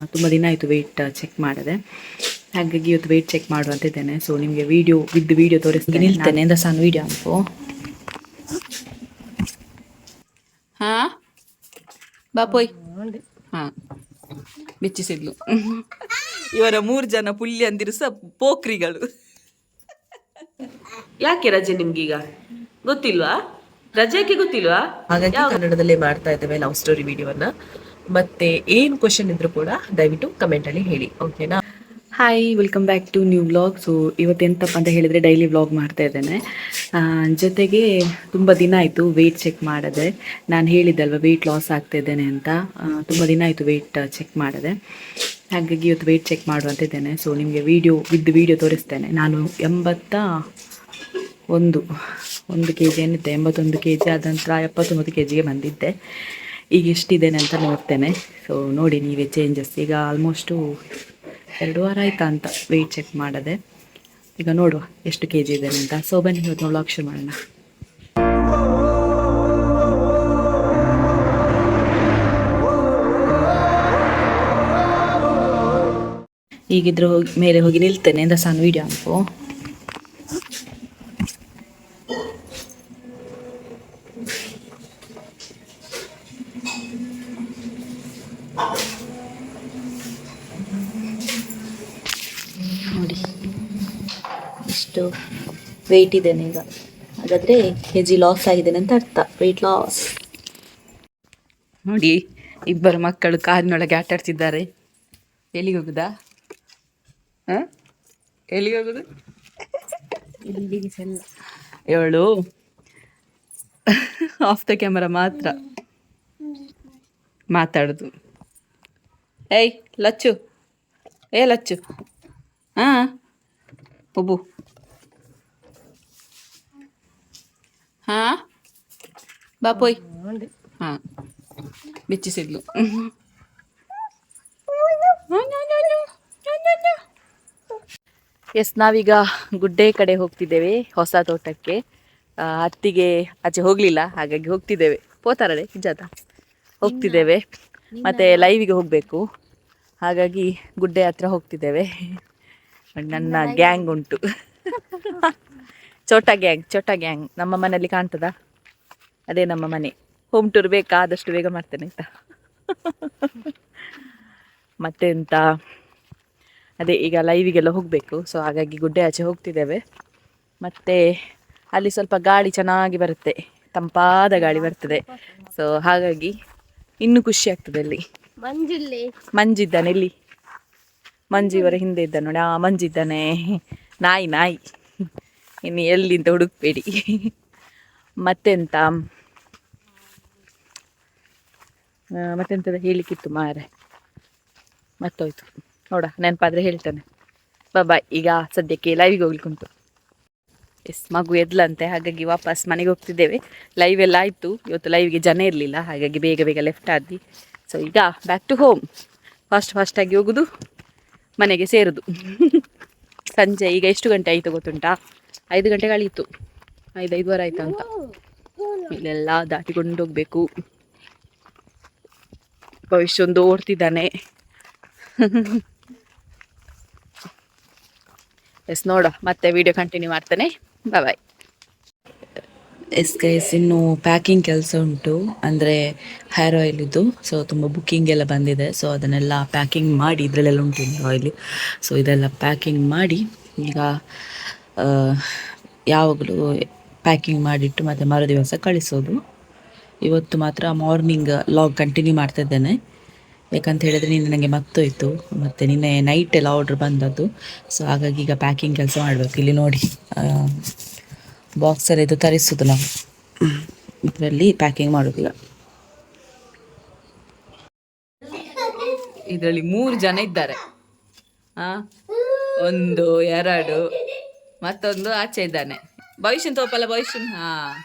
ತುಂಬ ದಿನ ಆಯಿತು ವೆಯ್ಟ್ ಚೆಕ್ ಮಾಡಿದೆ, ಹಾಗಾಗಿ ಇವತ್ತು ವೆಯ್ಟ್ ಚೆಕ್ ಮಾಡುವಂತಿದ್ದೇನೆ. ಸೊ ನಿಮಗೆ ವಿಡಿಯೋ ತೋರಿಸ್ತೀನಿ. ನಿಲ್ತೇನೆ ಎಂದ ಸಣ್ಣ ವಿಡಿಯೋ ಅಂಪು. ಹಾಂ ಬಾಪೋಯ್ ಹಾಂ ಬೆಚ್ಚಿಸಿದ್ಲು. ಇವರ 3 ಜನ ಪುಲ್ಯ ಅಂದಿರು ಸಹ ಪೋಖ್ರಿಗಳು. ಯಾಕೆ ರಜೆ ನಿಮ್ಗೀಗ ಗೊತ್ತಿಲ್ವಾ? ರಜೆಗೆ ಗೊತ್ತಿಲ್ವಾ? ಹಾಗಾಗಿ ಕನ್ನಡದಲ್ಲೇ ಮಾಡ್ತಾ ಇದ್ದೇವೆ ಲವ್ ಸ್ಟೋರಿ ವಿಡಿಯೋವನ್ನ. ಮತ್ತೆ ಏನು ಕ್ವಶನ್ ಇದ್ರು ಕೂಡ ದಯವಿಟ್ಟು ಕಮೆಂಟ್ ಅಲ್ಲಿ ಹೇಳಿ, ಓಕೆನಾ? Hi, welcome back to new vlog. So ಇವತ್ತೆಂತಪ್ಪ ಅಂತ ಹೇಳಿದರೆ ಡೈಲಿ ವ್ಲಾಗ್ ಮಾಡ್ತಾ ಇದ್ದೇನೆ. ಜೊತೆಗೆ ತುಂಬ ದಿನ ಆಯಿತು ವೆಯ್ಟ್ ಚೆಕ್ ಮಾಡಿದೆ. ನಾನು ಹೇಳಿದ್ದಲ್ವ ವೆಯ್ಟ್ ಲಾಸ್ ಆಗ್ತಾ ಇದ್ದೇನೆ ಅಂತ. ತುಂಬ ದಿನ ಆಯಿತು ವೆಯ್ಟ್ ಚೆಕ್ ಮಾಡಿದೆ, ಹಾಗಾಗಿ ಇವತ್ತು ವೆಯ್ಟ್ ಚೆಕ್ ಮಾಡುವಂತಿದ್ದೇನೆ. ಸೊ ನಿಮಗೆ ವಿಡಿಯೋ ತೋರಿಸ್ತೇನೆ. ನಾನು 81 kg ಏನಿದ್ದೆ, 81 kg ಆದ ನಂತರ 79 kgಗೆ ಬಂದಿದ್ದೆ. ಈಗ ಎಷ್ಟಿದ್ದೇನೆ ಅಂತ ನೋಡ್ತೇನೆ. ಸೊ ನೋಡಿ ನೀವೇ ಚೇಂಜಸ್. ಈಗ ಆಲ್ಮೋಸ್ಟು 2 ವಾರ ಆಯ್ತಾ ಅಂತ ವೆಯ್ಟ್ ಚೆಕ್ ಮಾಡದೆ. ಈಗ ನೋಡುವ ಎಷ್ಟು kg ಇದ್ದೇನೆ ಅಂತ. ಸೊ ಬನ್ನಿ ಇವತ್ತು ನೋಡೋಕೆ ಶುರು ಮಾಡೋಣ. ಈಗಿದ್ರು ಮೇಲೆ ಹೋಗಿ ನಿಲ್ತೇನೆ ಎಂದ ಸಣ್ಣ ವಿಡಿಯೋ ಅಂಪು. ನೋಡಿ ಇಷ್ಟು ವೆಯ್ಟ್ ಇದ್ದೇನೆ ಈಗ. ಹಾಗಾದರೆ kg ಲಾಸ್ ಆಗಿದ್ದೇನೆ ಅಂತ ಅರ್ಥ, ವೆಯ್ಟ್ ಲಾಸ್. ನೋಡಿ ಇಬ್ಬರು ಮಕ್ಕಳು ಕಾರಿನೊಳಗೆ ಆಟ ಆಡ್ತಿದ್ದಾರೆ. ಎಲ್ಲಿಗೆ ಹೋಗುದಾ? ಹಾಂ, ಎಲ್ಲಿಗೆ ಹೋಗುದು? ಇವಳು ಆಫ್ ದ ಕ್ಯಾಮರಾ ಮಾತ್ರ ಮಾತಾಡೋದು. ಏಯ್ ಲಚ್ಚು, ಲಚ್ಚು, ಹಾಂ ಒಬ್ಬು, ಹಾಂ ಬಾಪೋಯ್ ಹಾಂ ಬೆಚ್ಚಿಸಿದ್ಲು. ಎಸ್, ನಾವೀಗ ಗುಡ್ಡೆ ಕಡೆ ಹೋಗ್ತಿದ್ದೇವೆ, ಹೊಸ ತೋಟಕ್ಕೆ. ಅತ್ತಿಗೆ ಆಚೆ ಹೋಗಲಿಲ್ಲ, ಹಾಗಾಗಿ ಹೋಗ್ತಿದ್ದೇವೆ. ಪೋತಾರಡೆ ಜಾತ ಹೋಗ್ತಿದ್ದೇವೆ. ಮತ್ತು ಲೈವಿಗೆ ಹೋಗಬೇಕು, ಹಾಗಾಗಿ ಗುಡ್ಡೆ ಹತ್ರ ಹೋಗ್ತಿದ್ದೇವೆ. ನನ್ನ ಗ್ಯಾಂಗ್ ಉಂಟು, ಚೋಟ ಗ್ಯಾಂಗ್. ನಮ್ಮ ಮನೆಯಲ್ಲಿ ಕಾಣ್ತದಾ? ಅದೇ ನಮ್ಮ ಮನೆ. ಹೋಮ್ ಟೂರ್ ಬೇಕಾ? ಆದಷ್ಟು ಬೇಗ ಮಾಡ್ತೇನೆ ಆಯಿತಾ? ಮತ್ತೆಂತ, ಅದೇ ಈಗ ಲೈವಿಗೆಲ್ಲ ಹೋಗಬೇಕು. ಸೊ ಹಾಗಾಗಿ ಗುಡ್ಡೆ ಆಚೆ ಹೋಗ್ತಿದ್ದೇವೆ. ಮತ್ತು ಅಲ್ಲಿ ಸ್ವಲ್ಪ ಗಾಳಿ ಚೆನ್ನಾಗಿ ಬರುತ್ತೆ, ತಂಪಾದ ಗಾಳಿ ಬರ್ತದೆ. ಸೊ ಹಾಗಾಗಿ ಇನ್ನೂ ಖುಷಿ ಆಗ್ತದೆ. ಅಲ್ಲಿ ಮಂಜಿದ್ದಾನೆ, ಇಲ್ಲಿ ಮಂಜು ಇವರ ಹಿಂದೆ ಇದ್ದಾನೆ ನೋಡಿ. ಮಂಜಿದ್ದಾನೆ. ನಾಯಿ ಇನ್ನು ಎಲ್ಲಿಂದ ಹುಡುಕ್ಬೇಡಿ. ಮತ್ತೆಂತದ ಹೇಳಿಕ್ಕಿತ್ತು ಮಾರೆ, ಮತ್ತೋಯ್ತು ನೋಡ. ನೆನಪಾದರೆ ಹೇಳ್ತಾನೆ. ಬಾಯ್. ಈಗ ಸದ್ಯಕ್ಕೆ ಲೈವಿಗೆ ಹೋಗ್ಲಿಕ್ಕೆ ಉಂಟು. ಎಸ್, ಮಗು ಎದ್ಲಂತೆ, ಹಾಗಾಗಿ ವಾಪಸ್ ಮನೆಗೆ ಹೋಗ್ತಿದ್ದೇವೆ. ಲೈವ್ ಎಲ್ಲ ಆಯಿತು. ಇವತ್ತು ಲೈವ್ಗೆ ಜನ ಇರಲಿಲ್ಲ, ಹಾಗಾಗಿ ಬೇಗ ಲೆಫ್ಟ್ ಆದ್ವಿ. ಸೊ ಈಗ ಬ್ಯಾಕ್ ಟು ಹೋಮ್. ಫಾಸ್ಟಾಗಿ ಹೋಗೋದು, ಮನೆಗೆ ಸೇರೋದು. ಸಂಜೆ ಈಗ ಎಷ್ಟು ಗಂಟೆ ಆಯಿತು ಗೊತ್ತುಂಟಾ? 5 ಗಂಟೆಗೆ ಅಳೀತು. 5:05 ಆಯ್ತಾ ಅಂತ. ಇಲ್ಲೆಲ್ಲ ದಾಟಿಕೊಂಡು ಹೋಗಬೇಕು. ಭವಿಷ್ಯ ಒಂದು ಓಡ್ತಿದ್ದಾನೆ. ಎಸ್, ನೋಡ ಮತ್ತೆ ವಿಡಿಯೋ ಕಂಟಿನ್ಯೂ ಮಾಡ್ತೇನೆ. ಬಾಯ್. ಎಸ್ ಗೈಸ್, ಇನ್ನು ಪ್ಯಾಕಿಂಗ್ ಕೆಲಸ ಉಂಟು, ಅಂದರೆ ಹೇರ್ ಆಯಿಲ್ ಇದು. ಸೊ ತುಂಬ ಬುಕ್ಕಿಂಗ್ ಎಲ್ಲ ಬಂದಿದೆ. ಸೊ ಅದನ್ನೆಲ್ಲ ಪ್ಯಾಕಿಂಗ್ ಮಾಡಿ, ಇದರಲ್ಲೆಲ್ಲ ಉಂಟು ಆಯಿಲ್. ಸೊ ಇದೆಲ್ಲ ಪ್ಯಾಕಿಂಗ್ ಮಾಡಿ ಈಗ ಯಾವಾಗಲೂ ಪ್ಯಾಕಿಂಗ್ ಮಾಡಿಟ್ಟು ಮತ್ತು ಮರುದಿವಸ ಕಳಿಸೋದು. ಇವತ್ತು ಮಾತ್ರ ಮಾರ್ನಿಂಗ್ ಲಾಗ್ ಕಂಟಿನ್ಯೂ ಮಾಡ್ತಾ ಇದ್ದೇನೆ. ಯಾಕಂತ ಹೇಳಿದರೆ ನಿನ್ನೆ ನನಗೆ ಮರ್ತೋಯ್ತು, ಮತ್ತು ನಿನ್ನೆ ನೈಟ್ ಎಲ್ಲ ಆರ್ಡ್ರ್ ಬಂದದ್ದು. ಸೊ ಹಾಗಾಗಿ ಈಗ ಪ್ಯಾಕಿಂಗ್ ಕೆಲಸ ಮಾಡಬೇಕು. ಇಲ್ಲಿ ನೋಡಿ, ಬಾಕ್ಸಲ್ಲಿ ಇದು ತರಿಸೋದು ನಾವು, ಇದರಲ್ಲಿ ಪ್ಯಾಕಿಂಗ್ ಮಾಡೋದು. ಈಗ ಇದರಲ್ಲಿ 3 ಜನ ಇದ್ದಾರೆ. 1 2 ಮತ್ತೊಂದು ಆಚೆ ಇದ್ದಾನೆ. ಭವಿಷ್ಯನ್ ತೋಪಲ್ಲ, ಭವಿಷ್ಯನ್.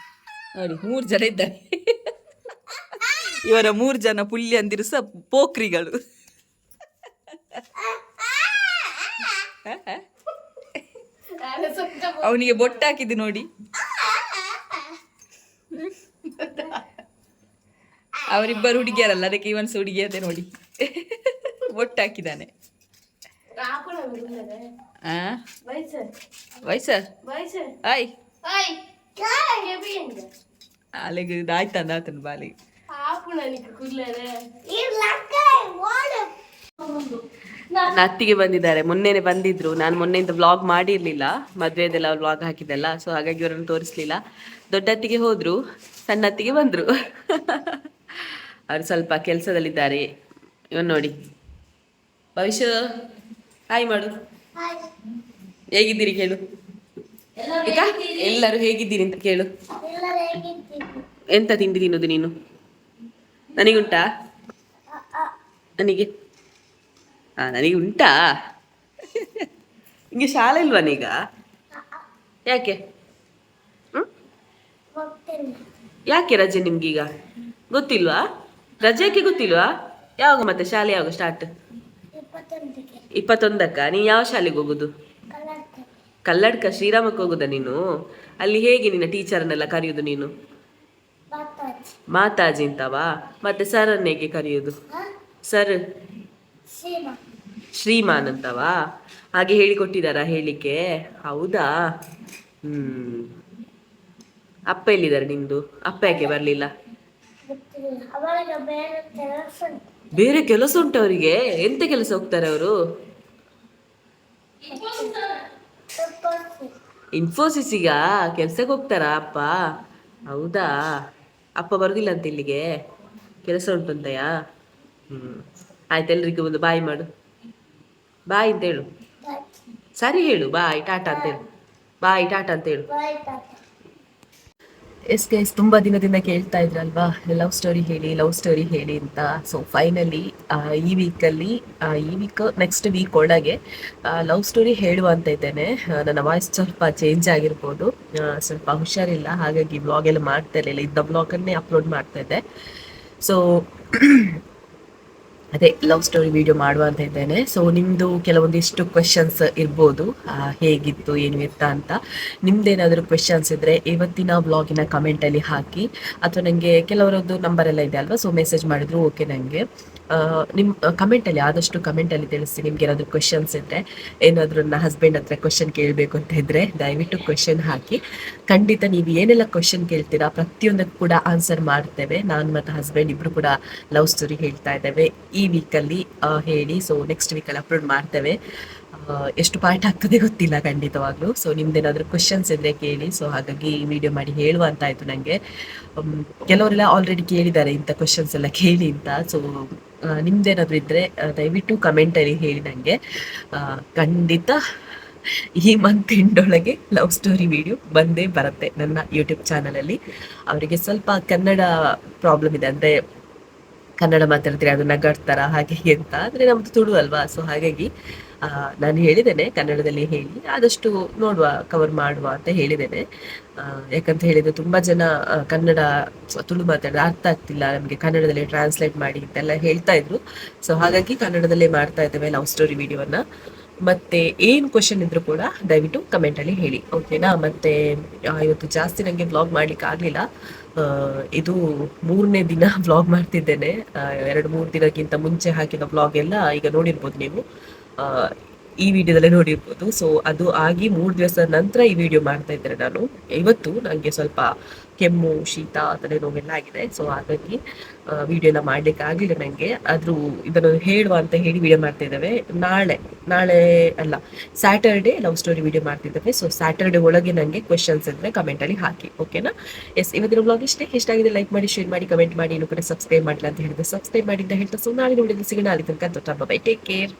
ನೋಡಿ 3 ಜನ ಇದ್ದಾರೆ. ಇವರ 3 ಜನ ಪುಲ್ಯ ಅಂದಿರು ಸಹ ಪೋಖ್ರಿಗಳು. ಅವನಿಗೆ ಬೊಟ್ಟಾಕಿದ್ದು ನೋಡಿ. ಅವರಿಬ್ಬರು ಹುಡುಗಿಯರಲ್ಲ, ಅದಕ್ಕೆ ಇವನ್ಸ್ ಹುಡುಗಿಯದೆ ನೋಡಿ. ಒಟ್ಟು ಹಾಕಿದ್ದಾನೆ. ವಯಸ್ಸರ್ ಆಯ್ ಅಲ್ಲಿಗೆ ಆಯ್ತಂದ ಬಾಲಿ ನನ್ನ ಅತ್ತಿಗೆ ಬಂದಿದ್ದಾರೆ. ಮೊನ್ನೆನೆ ಬಂದಿದ್ರು. ನಾನು ಮೊನ್ನೆಯಿಂದ ವ್ಲಾಗ್ ಮಾಡಿರ್ಲಿಲ್ಲ, ಮದ್ವೆದೆಲ್ಲ ವ್ಲಾಗ್ ಹಾಕಿದ್ದೆಲ್ಲ. ಸೊ ಹಾಗಾಗಿ ಅವರನ್ನು ತೋರಿಸ್ಲಿಲ್ಲ. ದೊಡ್ಡ ಅತ್ತಿಗೆ ಹೋದ್ರು, ಸಣ್ಣ ಅತ್ತಿಗೆ ಬಂದ್ರು. ಅವ್ರು ಸ್ವಲ್ಪ ಕೆಲಸದಲ್ಲಿದ್ದಾರೆ. ಇವನ್ ನೋಡಿ ಭವಿಷ್ಯ ಹಾಯ್ ಮಾಡು. ಹೇಗಿದ್ದೀರಿ ಕೇಳು. ಈಗ ಎಲ್ಲರೂ ಹೇಗಿದ್ದೀರಿ ಅಂತ ಕೇಳು. ಎಂತ ತಿಂಡಿ ತಿನ್ನೋದು ನೀನು? ನನಗುಂಟಾ? ನನಗೆ ನನಗೆ ಉಂಟಾ? ನಿಂಗೆ ಶಾಲೆ ಇಲ್ವಾನೀಗ? ಯಾಕೆ? ಯಾಕೆ ರಜೆ ನಿಮ್ಗೀಗ? ಗೊತ್ತಿಲ್ವಾ? ರಜೆಗೆ ಗೊತ್ತಿಲ್ವಾ? ಯಾವಾಗ ಮತ್ತೆ ಶಾಲೆ ಯಾವಾಗ ಸ್ಟಾರ್ಟ್? 21ಕ್ಕ. ನೀನು ಯಾವ ಶಾಲೆಗೆ ಹೋಗುದು? ಕಲ್ಲಡ್ಕ ಶ್ರೀರಾಮಕ್ಕೆ ಹೋಗುದಾ ನೀನು? ಅಲ್ಲಿ ಹೇಗೆ ನಿನ್ನ ಟೀಚರ್ನೆಲ್ಲ ಕರೆಯುದು ನೀನು? ಮಾತಾಜಿ ಅಂತವಾ? ಮತ್ತೆ ಸರ್ ಹೇಗೆ ಕರೆಯುದು? ಸರ್ ಶ್ರೀಮಾನ್ ಅಂತವಾ? ಹಾಗೆ ಹೇಳಿಕೊಟ್ಟಿದಾರ ಹೇಳಿಕೆ? ಹೌದಾ? ಅಪ್ಪ ಎಲ್ಲಿದ್ದಾರೆ ನಿಂದು? ಅಪ್ಪ ಯಾಕೆ ಬರ್ಲಿಲ್ಲ? ಬೇರೆ ಕೆಲಸ ಉಂಟು ಅವರಿಗೆ? ಎಂತ ಕೆಲಸ ಹೋಗ್ತಾರೆ ಅವರು? ಇನ್ಫೋಸಿಸಿಗ ಕೆಲ್ಸಕ್ಕೆ ಹೋಗ್ತಾರಾ ಅಪ್ಪ? ಹೌದಾ? ಅಪ್ಪ ಬರುದಿಲ್ಲ ಅಂತ ಇಲ್ಲಿಗೆ? ಕೆಲಸ ಉಂಟಂತಯಾ? ಆಯ್ತು, ಎಲ್ರಿಗೂ ಒಂದು ಬಾಯ್ ಮಾಡು. ಬಾಯ್ ಅಂತ ಹೇಳು. ಸರಿ ಹೇಳು, ಬಾಯ್ ಟಾಟಾ ಅಂತ ಹೇಳು. ಬಾಯ್ ಟಾಟಾ ಅಂತ ಹೇಳು. ಎಸ್ ಗೈಸ್, ತುಂಬ ದಿನದಿಂದ ಕೇಳ್ತಾ ಇದ್ರಲ್ವಾ ಲವ್ ಸ್ಟೋರಿ ಹೇಳಿ ಅಂತ. ಸೊ ಫೈನಲಿ ಈ ವೀಕ್ ನೆಕ್ಸ್ಟ್ ವೀಕ್ ಒಳಗೆ ಲವ್ ಸ್ಟೋರಿ ಹೇಳುವ ಅಂತ ಇದ್ದೇನೆ. ನನ್ನ ವಾಯ್ಸ್ ಸ್ವಲ್ಪ ಚೇಂಜ್ ಆಗಿರ್ಬೋದು, ಸ್ವಲ್ಪ ಹುಷಾರಿಲ್ಲ, ಹಾಗಾಗಿ ಬ್ಲಾಗ್ ಎಲ್ಲ ಮಾಡ್ತಾ ಇರಲಿಲ್ಲ. ಇದ್ದ ಬ್ಲಾಗನ್ನೇ ಅಪ್ಲೋಡ್ ಮಾಡ್ತಾ ಇದ್ದೆ. ಸೊ ಅದೇ ಲವ್ ಸ್ಟೋರಿ ವಿಡಿಯೋ ಮಾಡುವ ಅಂತ ಇದ್ದೇನೆ. ಸೊ ನಿಮ್ಮದು ಕೆಲವೊಂದಿಷ್ಟು ಕ್ವೆಶನ್ಸ್ ಇರ್ಬೋದು, ಹೇಗಿತ್ತು ಏನು ಎತ್ತ ಅಂತ. ನಿಮ್ದೇನಾದರೂ ಕ್ವೆಶನ್ಸ್ ಇದ್ದರೆ ಇವತ್ತಿನ ಬ್ಲಾಗಿನ ಕಮೆಂಟಲ್ಲಿ ಹಾಕಿ, ಅಥವಾ ನನಗೆ ಕೆಲವರದ್ದು ನಂಬರೆಲ್ಲ ಇದೆ ಅಲ್ವಾ, ಸೊ ಮೆಸೇಜ್ ಮಾಡಿದ್ರು ಓಕೆ. ನನಗೆ ನಿಮ್ಮ ಕಮೆಂಟಲ್ಲಿ ಆದಷ್ಟು ಕಮೆಂಟಲ್ಲಿ ತಿಳಿಸಿ. ನಿಮ್ಗೆ ಏನಾದರೂ ಕ್ವೆಶನ್ಸ್ ಇದ್ದರೆ, ಏನಾದರೂ ನನ್ನ ಹಸ್ಬೆಂಡ್ ಹತ್ರ ಕ್ವೆಶನ್ ಕೇಳಬೇಕು ಅಂತ ಇದ್ದರೆ ದಯವಿಟ್ಟು ಕ್ವೆಶನ್ ಹಾಕಿ. ಖಂಡಿತ ನೀವು ಏನೆಲ್ಲ ಕ್ವೆಶನ್ ಕೇಳ್ತೀರಾ ಪ್ರತಿಯೊಂದಕ್ಕೂ ಕೂಡ ಆನ್ಸರ್ ಮಾಡ್ತೇವೆ. ನಾನು ಮತ್ತು ಹಸ್ಬೆಂಡ್ ಇಬ್ಬರು ಕೂಡ ಲವ್ ಸ್ಟೋರಿ ಹೇಳ್ತಾ ಇದ್ದೇವೆ ಈ ವೀಕಲ್ಲಿ ಹೇಳಿ. ಸೊ ನೆಕ್ಸ್ಟ್ ವೀಕಲ್ಲಿ ಅಪ್ಲೋಡ್ ಮಾಡ್ತೇವೆ. ಎಷ್ಟು ಪಾರ್ಟ್ ಆಗ್ತದೆ ಗೊತ್ತಿಲ್ಲ ಖಂಡಿತವಾಗ್ಲೂ. ಸೊ ನಿಮ್ದೇನಾದರೂ ಕ್ವೆಶನ್ಸ್ ಇದ್ದರೆ ಕೇಳಿ. ಸೊ ಹಾಗಾಗಿ ಈ ವಿಡಿಯೋ ಮಾಡಿ ಹೇಳುವ ಅಂತ ಆಯಿತು ನನಗೆ. ಕೆಲವರೆಲ್ಲ ಆಲ್ರೆಡಿ ಕೇಳಿದ್ದಾರೆ ಇಂಥ ಕ್ವೆಶನ್ಸ್ ಎಲ್ಲ ಕೇಳಿ ಅಂತ. ಸೊ ನಿಮ್ದೇನಾದರೂ ಇದ್ದರೆ ದಯವಿಟ್ಟು ಕಮೆಂಟಲ್ಲಿ ಹೇಳಿ ನನಗೆ. ಖಂಡಿತ ಈ ಮಂತ್ ಎಂಡೊಳಗೆ ಲವ್ ಸ್ಟೋರಿ ವಿಡಿಯೋ ಬಂದೇ ಬರುತ್ತೆ ನನ್ನ ಯೂಟ್ಯೂಬ್ ಚಾನಲಲ್ಲಿ. ಅವರಿಗೆ ಸ್ವಲ್ಪ ಕನ್ನಡ ಪ್ರಾಬ್ಲಮ್ ಇದೆ, ಅಂದರೆ ಕನ್ನಡ ಮಾತಾಡ್ತೀರಿ ಅದು ನಗಾಡ್ತಾರ ಹಾಗೆ ಅಂತ. ಅಂದರೆ ನಮ್ಮದು ತುಳು ಅಲ್ವಾ, ಸೊ ಹಾಗಾಗಿ ನಾನು ಹೇಳಿದ್ದೇನೆ ಕನ್ನಡದಲ್ಲಿ ಹೇಳಿ ಆದಷ್ಟು ನೋಡುವ, ಕವರ್ ಮಾಡುವ ಅಂತ ಹೇಳಿದ್ದೇನೆ. ಯಾಕಂತ ಹೇಳಿದರೆ ತುಂಬ ಜನ ಕನ್ನಡ ತುಳು ಮಾತಾಡಿದ್ರೆ ಅರ್ಥ ಆಗ್ತಿಲ್ಲ ನಮಗೆ, ಕನ್ನಡದಲ್ಲಿ ಟ್ರಾನ್ಸ್ಲೇಟ್ ಮಾಡಿ ಅಂತೆಲ್ಲ ಹೇಳ್ತಾ ಇದ್ರು. ಸೊ ಹಾಗಾಗಿ ಕನ್ನಡದಲ್ಲೇ ಮಾಡ್ತಾ ಇದ್ದೇವೆ ಲವ್ ಸ್ಟೋರಿ ವಿಡಿಯೋವನ್ನು. ಮತ್ತೆ ಏನು ಕ್ವಶನ್ ಇದ್ರೂ ಕೂಡ ದಯವಿಟ್ಟು ಕಮೆಂಟಲ್ಲಿ ಹೇಳಿ, ಓಕೆನಾ. ಮತ್ತೆ ಇವತ್ತು ಜಾಸ್ತಿ ನನಗೆ ವ್ಲಾಗ್ ಮಾಡ್ಲಿಕ್ಕೆ ಆಗಲಿಲ್ಲ. ಇದು 3ನೇ ದಿನ ವ್ಲಾಗ್ ಮಾಡ್ತಿದ್ದೇನೆ. 2-3 ದಿನಕ್ಕಿಂತ ಮುಂಚೆ ಹಾಕಿದ ವ್ಲಾಗ್ ಎಲ್ಲ ಈಗ ನೋಡಿರ್ಬೋದು ನೀವು, ಈ ವಿಡಿಯೋದಲ್ಲೇ ನೋಡಿರ್ಬೋದು. ಸೊ ಅದು ಆಗಿ 3 ದಿವಸದ ನಂತರ ಈ ವಿಡಿಯೋ ಮಾಡ್ತಾ ಇದ್ದೇನೆ ನಾನು. ಇವತ್ತು ನನಗೆ ಸ್ವಲ್ಪ ಕೆಮ್ಮು, ಶೀತ, ತಲೆನೋವೆಲ್ಲ ಆಗಿದೆ. ಸೊ ಹಾಗಾಗಿ ವಿಡಿಯೋ ಎಲ್ಲ ಮಾಡ್ಲಿಕ್ಕೆ ಆಗಲಿಲ್ಲ ನನಗೆ. ಆದರೂ ಇದನ್ನು ಹೇಳುವ ಅಂತ ಹೇಳಿ ವಿಡಿಯೋ ಮಾಡ್ತಾ ಇದ್ದೇವೆ. ನಾಳೆ ಅಲ್ಲ, ಸ್ಯಾಟರ್ಡೆ ಲವ್ ಸ್ಟೋರಿ ವಿಡಿಯೋ ಮಾಡ್ತಿದ್ದೇವೆ. ಸೊ ಸ್ಯಾಟರ್ಡೆ ಒಳಗೆ ನನಗೆ ಕ್ವೆಶನ್ಸ್ ಇದ್ದರೆ ಕಮೆಂಟಲ್ಲಿ ಹಾಕಿ, ಓಕೆನಾ. ಎಸ್, ಇವತ್ತಿನ ಬ್ಲಾಗ್ ಇಷ್ಟ ಆಗಿದೆ. ಲೈಕ್ ಮಾಡಿ, ಶೇರ್ ಮಾಡಿ, ಕಮೆಂಟ್ ಮಾಡಿ. ಇನ್ನೂ ಕೂಡ ಸಬ್ಸ್ಕ್ರೈಬ್ ಮಾಡಿಲ್ಲ ಅಂತ ಹೇಳಿದ್ರೆ ಸಬ್ಸ್ಕ್ರೈಬ್ ಮಾಡಿ ಅಂತ ಹೇಳ್ತಾ, ಸೊ ನಾಳೆ ನೋಡಿದ್ರೆ ಸಿಗೋಣ. ಅಲ್ಲಿ ತನಕ ಬೈ, ಟೇಕ್ ಕೇರ್.